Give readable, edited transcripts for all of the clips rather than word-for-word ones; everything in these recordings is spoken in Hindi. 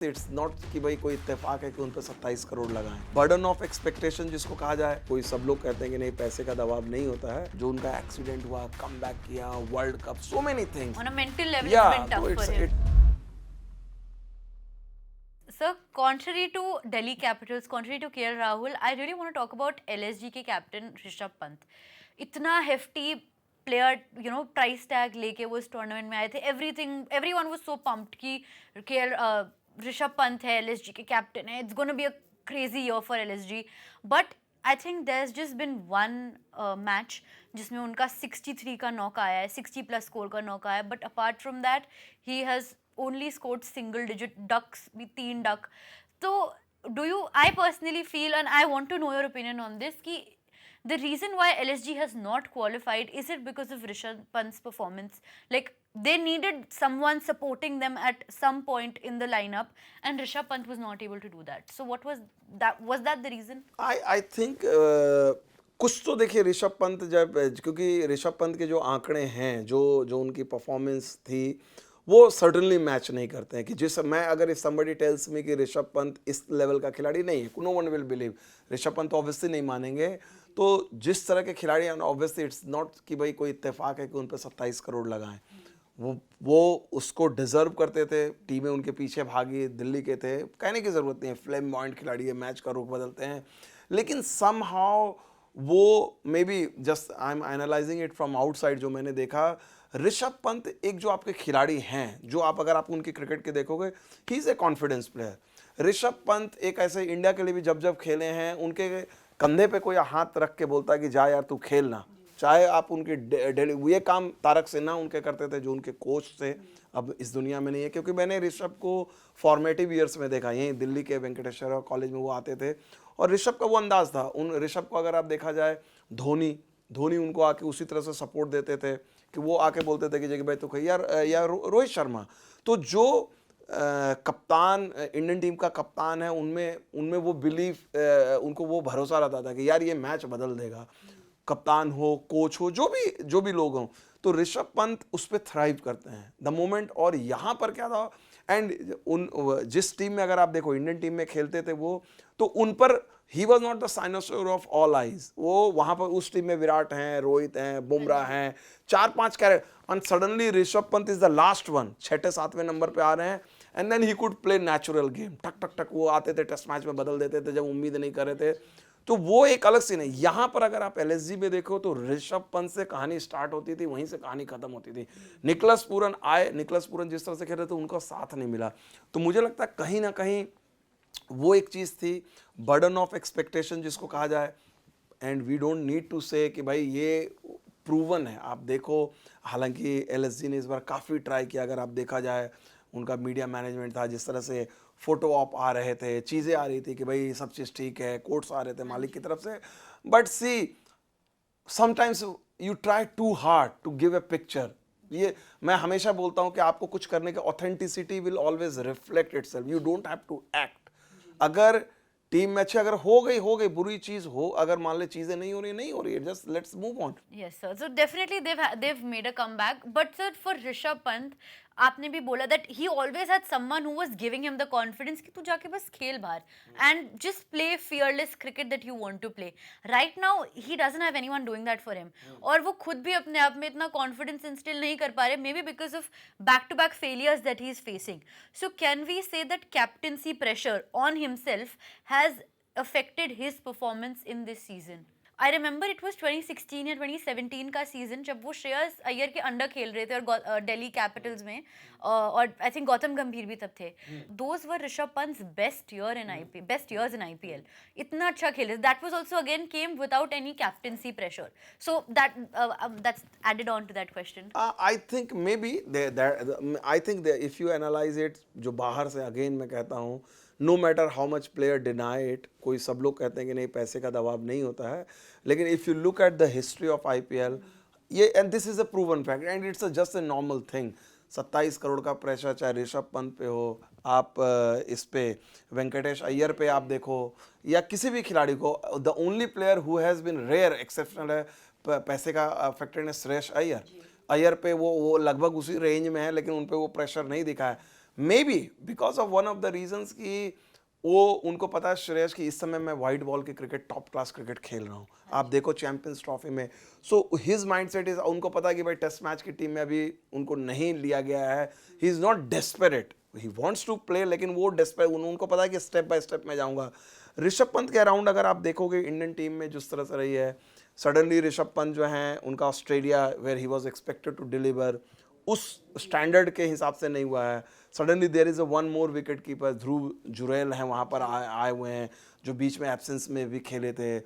इट्स नॉट कि भाई कोई इत्तेफाक है कि उन पर 27 करोड़ लगाएं। बर्डन ऑफ एक्सपेक्टेशन जिसको कहा जाए, कोई सब लोग कहते हैं कि नहीं पैसे का दबाव नहीं होता है। जो उनका एक्सीडेंट हुआ, कम बैक किया, world cup, so many things On a mental level, या it's been tough for him. Sir, contrary to Delhi Capitals, contrary to KL Rahul, I really want to talk about LSG के कैप्टन ऋषभ पंत. इतना hefty player, price tag लेके वो इस tournament में आए थे. Everyone was so pumped कि ऋषभ पंत है, LSG के कैप्टन है. It's going to be a crazy year for LSG. But I think there's just been one match जिसमें उनका 63 का नॉक आया है, 60 प्लस स्कोर का नॉक आया है. But apart from that, he has only scored single digit ducks, भी 3 duck. So I personally feel, and I want to know your opinion on this, कि the reason why LSG has not qualified, is it because of Rishabh Pant's performance? Like, they needed someone supporting them at some point in the lineup, and Rishabh Pant was not able to do that. So what was that? Was that the reason? I think कुछ तो देखिए ऋषभ पंत जब, क्योंकि ऋषभ पंत के जो आंकड़े हैं, जो जो उनकी परफॉर्मेंस थी, वो सर्टनली मैच नहीं करते हैं। कि जिस मैं अगर इफ समबडी टेल्स मी कि ऋषभ पंत इस लेवल का खिलाड़ी नहीं है, no one will believe. Rishabh Pant obviously नहीं मानेंगे। तो जिस तरह के खिलाड़ी हैं, ऑब्वियसली इट्स नॉट कि भाई कोई इत्तेफाक है कि उन पर 27 करोड़ लगाएं। वो उसको डिजर्व करते थे, टीमें उनके पीछे भागी, दिल्ली के थे, कहने की ज़रूरत नहीं है, फ्लेमबॉयंट खिलाड़ी है, मैच का रुख बदलते हैं। लेकिन समहाउ वो may be just I am analysing it from outside, जो मैंने देखा, ऋषभ पंत एक जो आपके खिलाड़ी हैं, जो आप अगर आप उनकी क्रिकेट के देखोगे, he is a confidence player. Rishabh Pant एक ऐसे इंडिया के लिए भी जब जब खेले हैं, उनके कंधे पे कोई हाथ रख के बोलता है कि जा यार तू खेलना। चाहे आप उनकी डेली, ये काम तारक सिन्हा उनके करते थे, जो उनके कोच थे, अब इस दुनिया में नहीं है। क्योंकि मैंने ऋषभ को फॉर्मेटिव ईयर्स में देखा, यहीं दिल्ली के वेंकटेश्वर कॉलेज में वो आते थे, और ऋषभ का वो अंदाज था। उन ऋषभ को अगर आप देखा जाए, धोनी उनको आके उसी तरह से सपोर्ट देते थे कि वो आके बोलते थे कि जगह भाई तो यार रोहित शर्मा। तो जो कप्तान, इंडियन टीम का कप्तान है, उनमें वो बिलीफ, उनको वो भरोसा रहता था कि यार ये मैच बदल देगा। कप्तान हो, कोच हो, जो भी लोग हों, तो ऋषभ पंत उस पर थ्राइव करते हैं द मोमेंट। और यहाँ पर क्या था, एंड जिस टीम में अगर आप देखो, इंडियन टीम में खेलते थे वो, तो उन पर he was not the cynosure of all eyes. वो वहाँ पर उस टीम में विराट हैं, रोहित हैं, बुमराह हैं, 4-5 character, and suddenly Rishabh Pant is the last one, 6-7वें नंबर पे आ रहे हैं, and then he could play natural game. टक टक टक वो आते थे, टेस्ट मैच में बदल देते थे जब उम्मीद नहीं कर रहे थे। तो वो एक अलग सीन है। यहाँ पर अगर आप एलएसजी में देखो, तो ऋषभ पंत से कहानी स्टार्ट होती थी, वहीं से कहानी खत्म होती थी। निकलस पूरन जिस तरह से खेल रहे थे, उनका साथ नहीं मिला। तो मुझे लगता है कहीं ना कहीं वो एक चीज़ थी, बर्डन ऑफ एक्सपेक्टेशन जिसको कहा जाए। And we don't need to say कि भाई ये प्रूवन है। आप देखो, हालांकि एलएसजी ने इस बार काफ़ी ट्राई किया। अगर आप देखा जाए, उनका मीडिया मैनेजमेंट था, जिस तरह से फोटो ऑप आ रहे थे, चीज़ें आ रही थी कि भाई सब चीज़ ठीक है, कोट्स आ रहे थे मालिक की तरफ से। But see, sometimes you try too hard to give a picture. ये मैं हमेशा बोलता हूँ कि आपको कुछ करने के authenticity will always reflect itself. You don't have to act. अगर टीम में अच्छे, अगर हो गई, बुरी चीज हो, अगर मान ले चीजें नहीं हो रही है, just let's move on. Yes, sir. So definitely they've made a comeback. But sir, for Rishabh Pant, आपने भी बोला that he always had someone who was giving him the confidence कि तू जाके बस खेल बाहर and just play fearless cricket that you want to play. Right now he doesn't have anyone doing that for him. और वो खुद भी अपने आप में इतना confidence instill नहीं कर पा रहे, maybe because of back-to-back failures that he is facing. So can we say that captaincy pressure on himself has affected his performance in this season? I remember it was 2016 या 2017 का सीजन, जब वो श्रेयस अय्यर के अंडर खेल रहे थे और दिल्ली कैपिटल्स में, और आई थिंक गौतम गंभीर भी तब थे। Those were Rishabh Pant's best years in IPL. इतना अच्छा खेले। That was also again came without any captaincy pressure. So that's added on to that question. I think maybe I think if you analyse it, जो बाहर से, अगेन मैं कहता हूँ, no matter how much player deny it, कोई सब लोग कहते हैं कि नहीं पैसे का दबाव नहीं होता है, लेकिन if you look at the history of IPL, ये, and this is a proven fact, and it's just a normal thing. 27 crore का प्रेशर, चाहे ऋषभ पंत पे हो, आप इस पे वेंकटेश अय्यर पे आप देखो, या किसी भी खिलाड़ी को, the only player who has been rare exceptional है पैसे का अफेक्टेड है श्रेयस अय्यर। पे वो लगभग उसी रेंज में है, लेकिन उन पे वो प्रेशर नहीं दिखा है। May be because of one of the reasons कि वो उनको पता है श्रेयस कि इस समय मैं वाइट बॉल की क्रिकेट टॉप क्लास क्रिकेट खेल रहा हूँ, आप देखो चैंपियंस ट्रॉफी में। सो हिज माइंडसेट इज, उनको पता है कि भाई टेस्ट मैच की टीम में अभी उनको नहीं लिया गया है, he is not desperate, he wants to play, लेकिन वो डेस्परेट, उनको पता है कि स्टेप बाय स्टेप मैं जाऊंगा। ऋषभ पंत के अराउंड अगर आप देखोगे इंडियन टीम में जिस तरह से रही है, सडनली ऋषभ पंत जो है उनका Australia where he was expected to deliver उस स्टैंडर्ड के हिसाब से नहीं हुआ है। Suddenly there is a one more wicket keeper, Dhruv Jurel हैं वहाँ पर आए हुए हैं, जो बीच में एब्सेंस में भी खेले थे।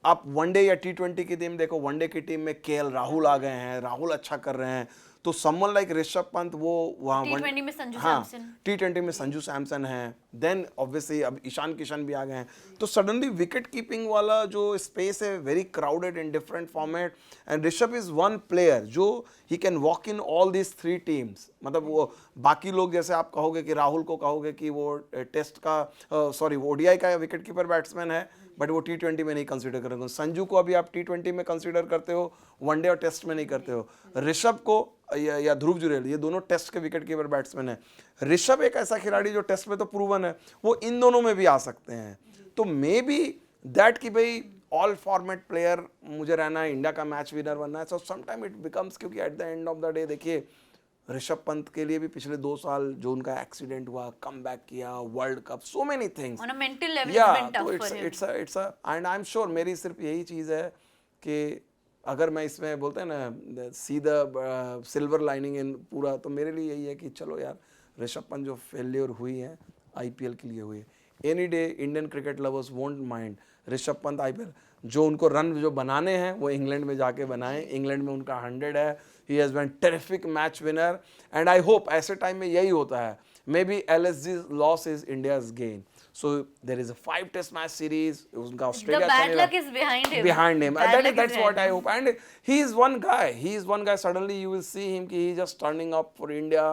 आप वनडे या टी20 की टीम देखो, वनडे की टीम में केएल राहुल आ गए हैं, राहुल अच्छा कर रहे हैं, तो समवन लाइक ऋषभ पंत वो वहाँ T20 में संजू हाँ सैमसन। टी20 में संजू सैमसन है, देन ऑब्वियसली अब ईशान किशन भी आ गए हैं, तो सडनली विकेट कीपिंग वाला जो स्पेस है very crowded in different format, and Rishabh is one player जो he can walk in all this three teams. मतलब वो बाकी लोग जैसे आप कहोगे कि राहुल को कहोगे कि वो टेस्ट का सॉरी ओडीआई का विकेट कीपर बैट्समैन है, बट वो टी20 में नहीं कंसीडर करेंगे। संजू को अभी आप टी20 में कंसीडर करते हो, वनडे और टेस्ट में नहीं करते हो। ऋषभ को या ध्रुव जुरैल, ये दोनों टेस्ट के विकेट कीपर बैट्समैन है। ऋषभ एक ऐसा खिलाड़ी जो टेस्ट में तो प्रूवन है, वो इन दोनों में भी आ सकते हैं। तो मे बी दैट कि भाई ऑल फॉर्मेट प्लेयर मुझे रहना है, इंडिया का मैच विनर बनना है, सो समटाइम इट बिकम्स, क्योंकि at the end of the day देखिए ऋषभ पंत के लिए भी पिछले 2 साल जो उनका एक्सीडेंट हुआ, कम बैक किया, world cup, so many things On a mental level, या, it's been tough तो for him. It's and I am sure मेरी सिर्फ यही चीज़ है कि अगर मैं इसमें बोलते हैं ना see the silver lining in पूरा, तो मेरे लिए यही है कि चलो यार ऋषभ पंत जो फेलियर हुई है आईपीएल के लिए हुई है, any day Indian cricket lovers won't mind Rishabh Pant IPL जो उनको रन जो बनाने हैं वो इंग्लैंड में जाके बनाएं, इंग्लैंड में उनका 100 है, he has been terrific match winner, and I hope ऐसे टाइम में यही होता है, maybe LSG loss is India's gain. So there is a 5 test match series. उनका The Australia bad luck is behind him. behind him. Bad luck is That's what behind I him. hope. And he is one guy. He is one guy. Suddenly you will see him कि he is just turning up for India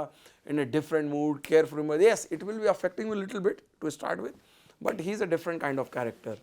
in a different mood, carefree mood. Yes, it will be affecting you a little bit to start with, but he is a different kind of character.